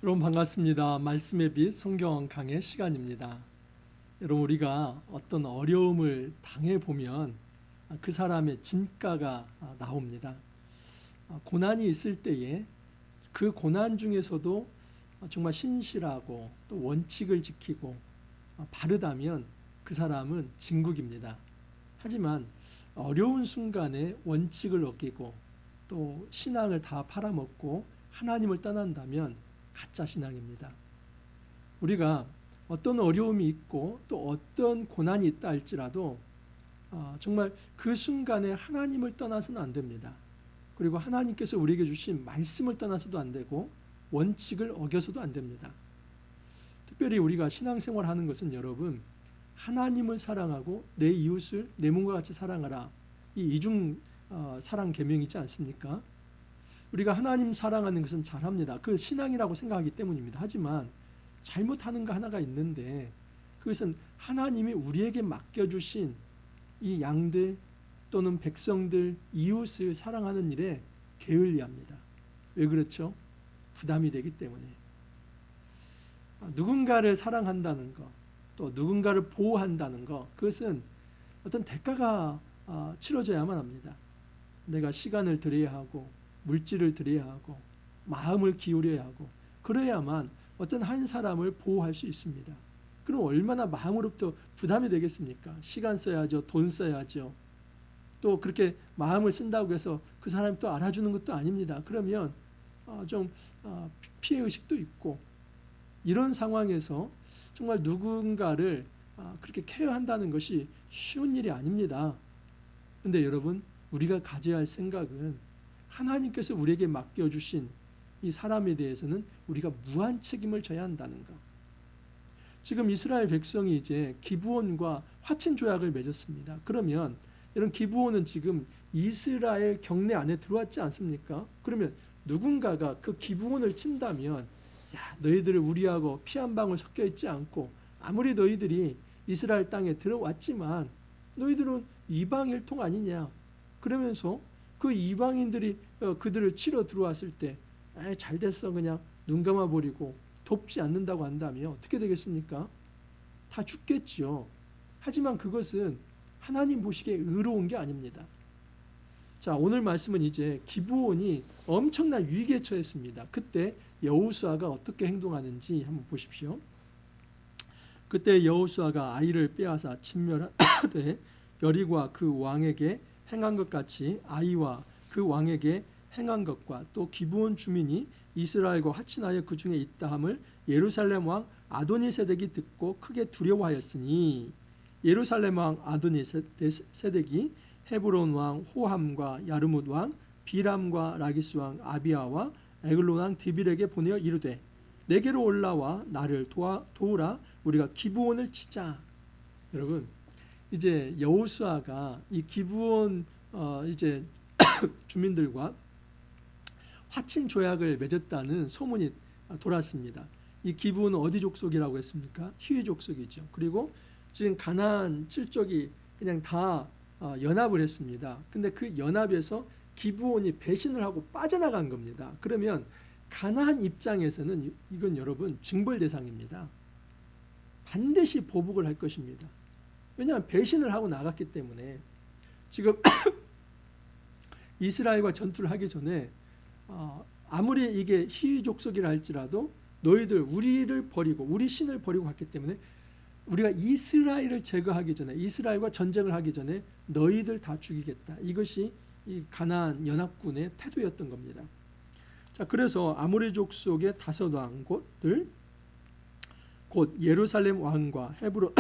여러분 반갑습니다. 말씀의 빛 성경 강의 시간입니다. 여러분 우리가 어떤 어려움을 당해 보면 그 사람의 진가가 나옵니다. 고난이 있을 때에 그 고난 중에서도 정말 신실하고 또 원칙을 지키고 바르다면 그 사람은 진국입니다. 하지만 어려운 순간에 원칙을 어기고 또 신앙을 다 팔아먹고 하나님을 떠난다면 가짜 신앙입니다. 우리가 어떤 어려움이 있고 또 어떤 고난이 있다 할지라도 정말 그 순간에 하나님을 떠나서는 안 됩니다. 그리고 하나님께서 우리에게 주신 말씀을 떠나서도 안 되고 원칙을 어겨서도 안 됩니다. 특별히 우리가 신앙생활하는 것은 여러분 하나님을 사랑하고 내 이웃을 내 몸과 같이 사랑하라, 이 이중 사랑 계명이지 않습니까? 우리가 하나님 사랑하는 것은 잘합니다. 그 신앙이라고 생각하기 때문입니다. 하지만 잘못하는 거 하나가 있는데 그것은 하나님이 우리에게 맡겨주신 이 양들 또는 백성들, 이웃을 사랑하는 일에 게을리합니다. 왜 그렇죠? 부담이 되기 때문에. 누군가를 사랑한다는 것, 또 누군가를 보호한다는 것, 그것은 어떤 대가가 치러져야만 합니다. 내가 시간을 들여야 하고 물질을 들여야 하고 마음을 기울여야 하고 그래야만 어떤 한 사람을 보호할 수 있습니다. 그럼 얼마나 마음으로부터 부담이 되겠습니까? 시간 써야죠. 돈 써야죠. 또 그렇게 마음을 쓴다고 해서 그 사람이 또 알아주는 것도 아닙니다. 그러면 좀 피해의식도 있고 이런 상황에서 정말 누군가를 그렇게 케어한다는 것이 쉬운 일이 아닙니다. 그런데 여러분 우리가 가져야 할 생각은 하나님께서 우리에게 맡겨주신 이 사람에 대해서는 우리가 무한 책임을 져야 한다는 것. 지금 이스라엘 백성이 이제 기브온과 화친 조약을 맺었습니다. 그러면 이런 기브온은 지금 이스라엘 경내 안에 들어왔지 않습니까? 그러면 누군가가 그 기브온을 친다면 야, 너희들을 우리하고 피 한 방울 섞여 있지 않고 아무리 너희들이 이스라엘 땅에 들어왔지만 너희들은 이방 일통 아니냐? 그러면서 그 이방인들이 그들을 치러 들어왔을 때 잘 됐어 그냥 눈 감아버리고 돕지 않는다고 한다면 어떻게 되겠습니까? 다 죽겠지요. 하지만 그것은 하나님 보시기에 의로운 게 아닙니다. 자, 오늘 말씀은 이제 기브온이 엄청난 위기에 처했습니다. 그때 여호수아가 어떻게 행동하는지 한번 보십시오. 그때 여호수아가 아이를 빼앗아 진멸하되 여리고와 그 왕에게 행한 것 같이 아이와 그 왕에게 행한 것과 또 기브온 주민이 이스라엘과 화친하여 그 중에 있다함을 예루살렘 왕 아도니세덱이 듣고 크게 두려워하였으니 예루살렘 왕 아도니세덱이 헤브론 왕 호함과 야르뭇 왕 비람과 라기스 왕 아비아와 에글론 왕 드빌에게 보내어 이르되 내게로 올라와 나를 도우라 우리가 기브온을 치자. 여러분 이제 여호수아가 이 기브온 이제 주민들과 화친 조약을 맺었다는 소문이 돌았습니다. 이 기브온은 어디 족속이라고 했습니까? 히위 족속이죠. 그리고 지금 가나안 7족이 그냥 다 연합을 했습니다. 근데 그 연합에서 기브온이 배신을 하고 빠져나간 겁니다. 그러면 가나안 입장에서는 이건 여러분 징벌 대상입니다. 반드시 보복을 할 것입니다. 왜냐하면 배신을 하고 나갔기 때문에 지금 이스라엘과 전투를 하기 전에 아무리 이게 히위 족속이라 할지라도 너희들 우리를 버리고 우리 신을 버리고 갔기 때문에 우리가 이스라엘을 제거하기 전에 이스라엘과 전쟁을 하기 전에 너희들 다 죽이겠다. 이것이 이 가나안 연합군의 태도였던 겁니다. 자, 그래서 아모리 족속의 5 왕들 곧 예루살렘 왕과 헤브론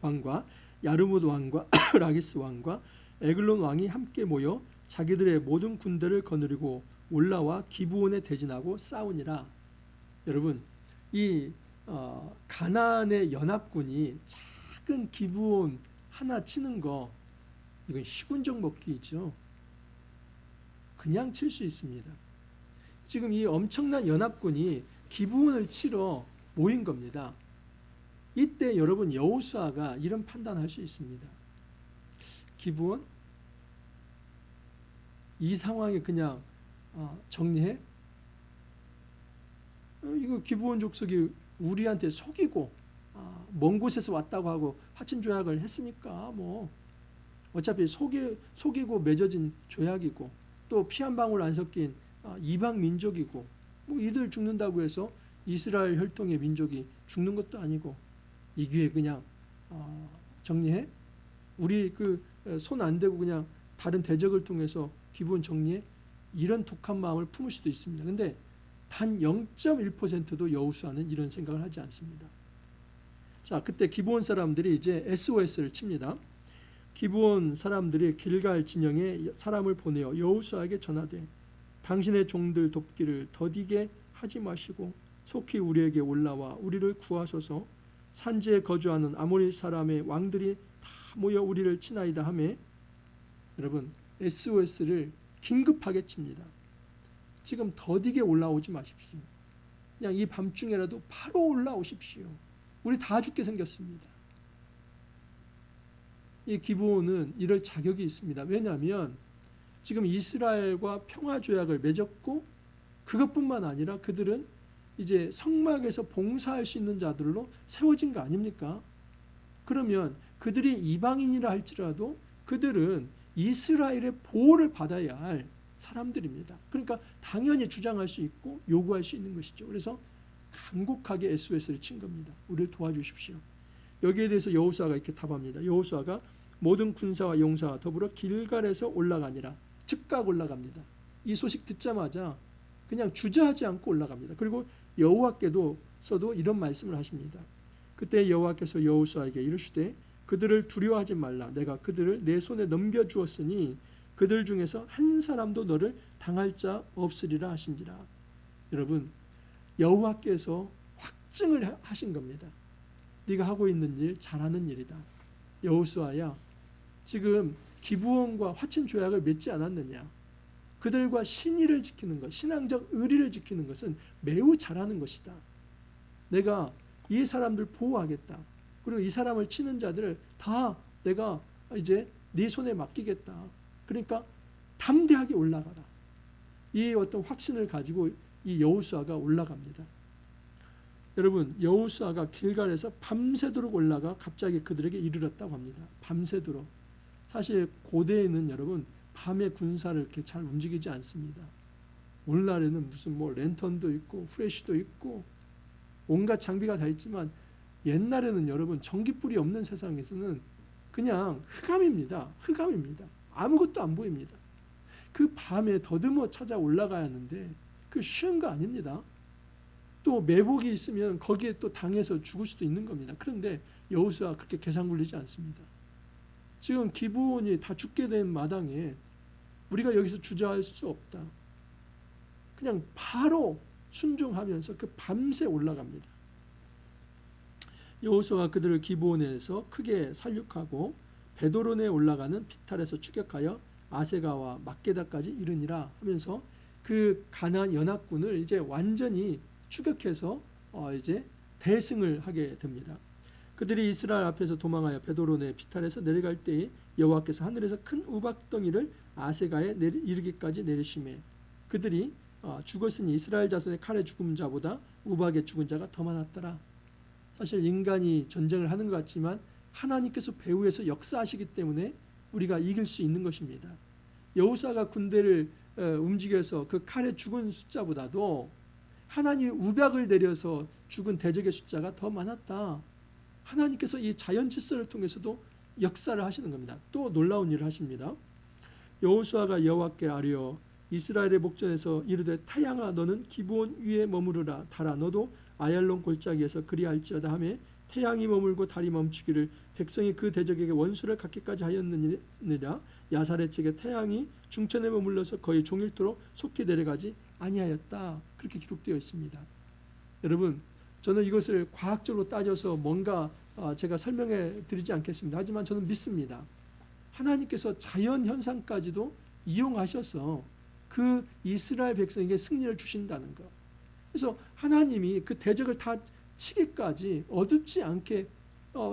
왕과 야르뭇 왕과 라기스 왕과 에글론 왕이 함께 모여 자기들의 모든 군대를 거느리고 올라와 기브온에 대진하고 싸우니라. 여러분 이 가나안의 연합군이 작은 기브온 하나 치는 거 이건 시군적 먹기죠. 그냥 칠 수 있습니다. 지금 이 엄청난 연합군이 기브온을 치러 모인 겁니다. 이때 여러분 여호수아가 이런 판단할 수 있습니다. 기브온 이 상황에 그냥 정리해? 이거 그 기브온 족속이 우리한테 속이고 먼 곳에서 왔다고 하고 화친 조약을 했으니까 뭐 어차피 속이고 맺어진 조약이고 또 피 한 방울 안 섞인 이방 민족이고 뭐 이들 죽는다고 해서 이스라엘 혈통의 민족이 죽는 것도 아니고 이 기회에 그냥 정리해 우리 그 손 안 대고 그냥 다른 대적을 통해서 기브온 정리해 이런 독한 마음을 품을 수도 있습니다. 근데 단 0.1%도 여호수아는 이런 생각을 하지 않습니다. 자, 그때 기브온 사람들이 이제 SOS를 칩니다. 기브온 사람들이 길갈 진영에 사람을 보내어 여호수아에게 전하되 당신의 종들 돕기를 더디게 하지 마시고 속히 우리에게 올라와 우리를 구하소서. 산지에 거주하는 아모리 사람의 왕들이 다 모여 우리를 치나이다 하며 여러분 SOS를 긴급하게 칩니다. 지금 더디게 올라오지 마십시오. 그냥 이 밤중에라도 바로 올라오십시오. 우리 다 죽게 생겼습니다. 이 기브온은 이럴 자격이 있습니다. 왜냐하면 지금 이스라엘과 평화조약을 맺었고 그것뿐만 아니라 그들은 이제 성막에서 봉사할 수 있는 자들로 세워진 거 아닙니까? 그러면 그들이 이방인이라 할지라도 그들은 이스라엘의 보호를 받아야 할 사람들입니다. 그러니까 당연히 주장할 수 있고 요구할 수 있는 것이죠. 그래서 간곡하게 SOS를 친 겁니다. 우리를 도와주십시오. 여기에 대해서 여호수아가 이렇게 답합니다. 여호수아가 모든 군사와 용사와 더불어 길갈에서 올라가니라. 즉각 올라갑니다. 이 소식 듣자마자 그냥 주저하지 않고 올라갑니다. 그리고 여호와께서도 이런 말씀을 하십니다. 그때 여호와께서 여호수아에게 이르시되 그들을 두려워하지 말라. 내가 그들을 내 손에 넘겨주었으니 그들 중에서 한 사람도 너를 당할 자 없으리라 하신지라. 여러분 여호와께서 확증을 하신 겁니다. 네가 하고 있는 일 잘하는 일이다. 여호수아야 지금 기브온과 화친 조약을 맺지 않았느냐. 그들과 신의를 지키는 것, 신앙적 의리를 지키는 것은 매우 잘하는 것이다. 내가 이 사람들 보호하겠다. 그리고 이 사람을 치는 자들을 다 내가 이제 네 손에 맡기겠다. 그러니까 담대하게 올라가라. 이 어떤 확신을 가지고 이 여호수아가 올라갑니다. 여러분 여호수아가 길갈에서 밤새도록 올라가 갑자기 그들에게 이르렀다고 합니다. 밤새도록. 사실 고대에는 여러분 밤에 군사를 이렇게 잘 움직이지 않습니다. 오늘날에는 무슨 뭐 랜턴도 있고 후레쉬도 있고 온갖 장비가 다 있지만 옛날에는 여러분 전기불이 없는 세상에서는 그냥 흑암입니다. 흑암입니다. 아무것도 안 보입니다. 그 밤에 더듬어 찾아 올라가야 하는데 그 쉬운 거 아닙니다. 또 매복이 있으면 거기에 또 당해서 죽을 수도 있는 겁니다. 그런데 여호수아 그렇게 계산 굴리지 않습니다. 지금 기브온이 다 죽게 된 마당에 우리가 여기서 주저할 수 없다. 그냥 바로 순종하면서 그 밤새 올라갑니다. 여호수아가 그들을 기브온에서 크게 살육하고 베도론에 올라가는 피탈에서 추격하여 아세가와 막게다까지 이르니라 하면서 그 가나안 연합군을 이제 완전히 추격해서 이제 대승을 하게 됩니다. 그들이 이스라엘 앞에서 도망하여 베도론의 피탈에서 내려갈 때에 여호와께서 하늘에서 큰 우박덩이를 아세가에 이르기까지 내리심에 그들이 죽었으니 이스라엘 자손의 칼에 죽은 자보다 우박에 죽은 자가 더 많았더라. 사실 인간이 전쟁을 하는 것 같지만 하나님께서 배후에서 역사하시기 때문에 우리가 이길 수 있는 것입니다. 여호수아가 군대를 움직여서 그 칼에 죽은 숫자보다도 하나님이 우박을 내려서 죽은 대적의 숫자가 더 많았다. 하나님께서 이 자연 질서를 통해서도 역사를 하시는 겁니다. 또 놀라운 일을 하십니다. 여호수아가 여호와께 아뢰어 이스라엘의 목전에서 이르되 타향아 너는 기브온 위에 머무르라. 달아 너도 아얄론 골짜기에서 그리할지어다 하며 태양이 머물고 달이 멈추기를 백성이 그 대적에게 원수를 갖기까지 하였느니라. 야사렛 측에 태양이 중천에 머물러서 거의 종일토록 속히 내려가지 아니하였다. 그렇게 기록되어 있습니다. 여러분 저는 이것을 과학적으로 따져서 뭔가 제가 설명해 드리지 않겠습니다. 하지만 저는 믿습니다. 하나님께서 자연 현상까지도 이용하셔서 그 이스라엘 백성에게 승리를 주신다는 것. 그래서 하나님이 그 대적을 다 치기까지 어둡지 않게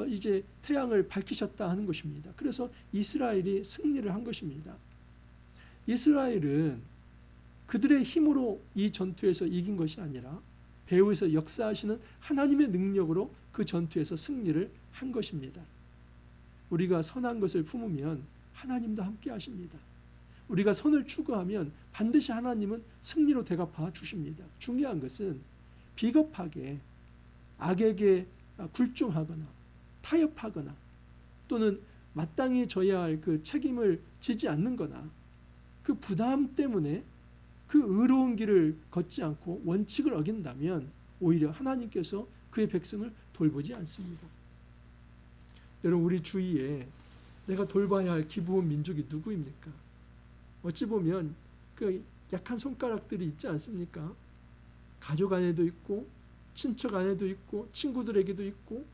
이제 태양을 밝히셨다 하는 것입니다. 그래서 이스라엘이 승리를 한 것입니다. 이스라엘은 그들의 힘으로 이 전투에서 이긴 것이 아니라 배후에서 역사하시는 하나님의 능력으로 그 전투에서 승리를 한 것입니다. 우리가 선한 것을 품으면 하나님도 함께 하십니다. 우리가 선을 추구하면 반드시 하나님은 승리로 대갚아 주십니다. 중요한 것은 비겁하게 악에게 굴종하거나 타협하거나 또는 마땅히 져야 할 그 책임을 지지 않는 거나 그 부담 때문에 그 의로운 길을 걷지 않고 원칙을 어긴다면 오히려 하나님께서 그의 백성을 돌보지 않습니다. 여러분, 우리 주위에 내가 돌봐야 할 기부원 민족이 누구입니까? 어찌 보면 그 약한 손가락들이 있지 않습니까? 가족 안에도 있고 친척 안에도 있고 친구들에게도 있고.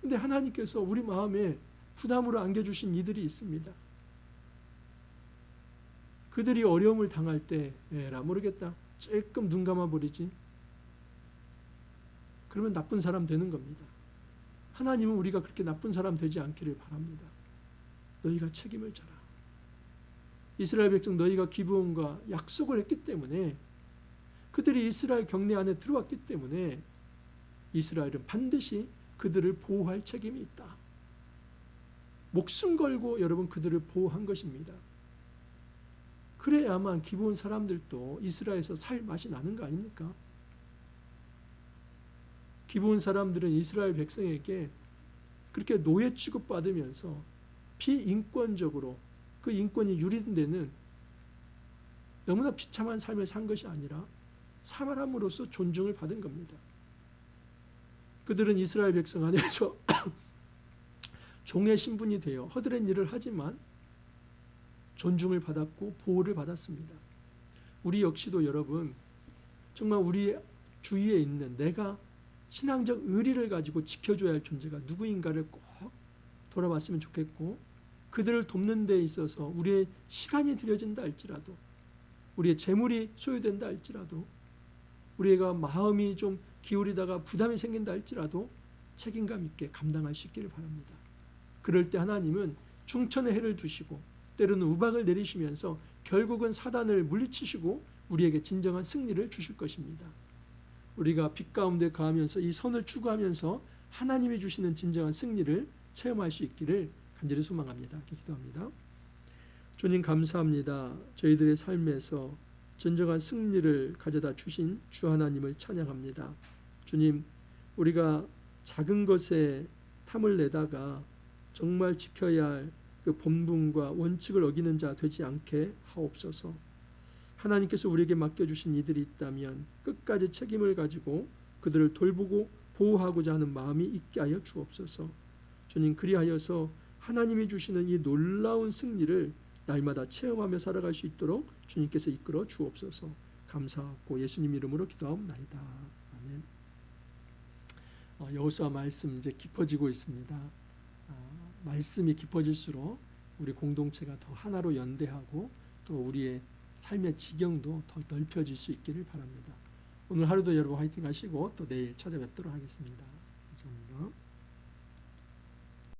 근데 하나님께서 우리 마음에 부담으로 안겨주신 이들이 있습니다. 그들이 어려움을 당할 때 에라 모르겠다, 조금 눈 감아버리지, 그러면 나쁜 사람 되는 겁니다. 하나님은 우리가 그렇게 나쁜 사람 되지 않기를 바랍니다. 너희가 책임을 져라. 이스라엘 백성 너희가 기브온과 약속을 했기 때문에, 그들이 이스라엘 경내 안에 들어왔기 때문에 이스라엘은 반드시 그들을 보호할 책임이 있다. 목숨 걸고 여러분 그들을 보호한 것입니다. 그래야만 기브온 사람들도 이스라엘에서 살 맛이 나는 거 아닙니까? 기브온 사람들은 이스라엘 백성에게 그렇게 노예 취급받으면서 비인권적으로 그 인권이 유린되는 너무나 비참한 삶을 산 것이 아니라 사람으로서 존중을 받은 겁니다. 그들은 이스라엘 백성 안에서 종의 신분이 되어 허드렛 일을 하지만 존중을 받았고 보호를 받았습니다. 우리 역시도 여러분, 정말 우리 주위에 있는 내가 신앙적 의리를 가지고 지켜줘야 할 존재가 누구인가를 꼭 돌아봤으면 좋겠고, 그들을 돕는 데 있어서 우리의 시간이 들여진다 할지라도, 우리의 재물이 소요된다 할지라도, 우리가 마음이 좀 기울이다가 부담이 생긴다 할지라도 책임감 있게 감당할 수 있기를 바랍니다. 그럴 때 하나님은 중천의 해를 두시고 때로는 우박을 내리시면서 결국은 사단을 물리치시고 우리에게 진정한 승리를 주실 것입니다. 우리가 빛 가운데 거하면서 이 선을 추구하면서 하나님이 주시는 진정한 승리를 체험할 수 있기를 간절히 소망합니다. 기도합니다. 주님, 감사합니다. 저희들의 삶에서 진정한 승리를 가져다 주신 주 하나님을 찬양합니다. 주님, 우리가 작은 것에 탐을 내다가 정말 지켜야 할 그 본분과 원칙을 어기는 자 되지 않게 하옵소서. 하나님께서 우리에게 맡겨주신 이들이 있다면 끝까지 책임을 가지고 그들을 돌보고 보호하고자 하는 마음이 있게 하여 주옵소서. 주님, 그리하여서 하나님이 주시는 이 놀라운 승리를 날마다 체험하며 살아갈 수 있도록 주님께서 이끌어 주옵소서. 감사하고 예수님 이름으로 기도하옵나이다. 아멘. 여호수아 말씀 이제 깊어지고 있습니다. 말씀이 깊어질수록 우리 공동체가 더 하나로 연대하고 또 우리의 삶의 지경도 더 넓혀질 수 있기를 바랍니다. 오늘 하루도 여러분 화이팅 하시고 또 내일 찾아뵙도록 하겠습니다.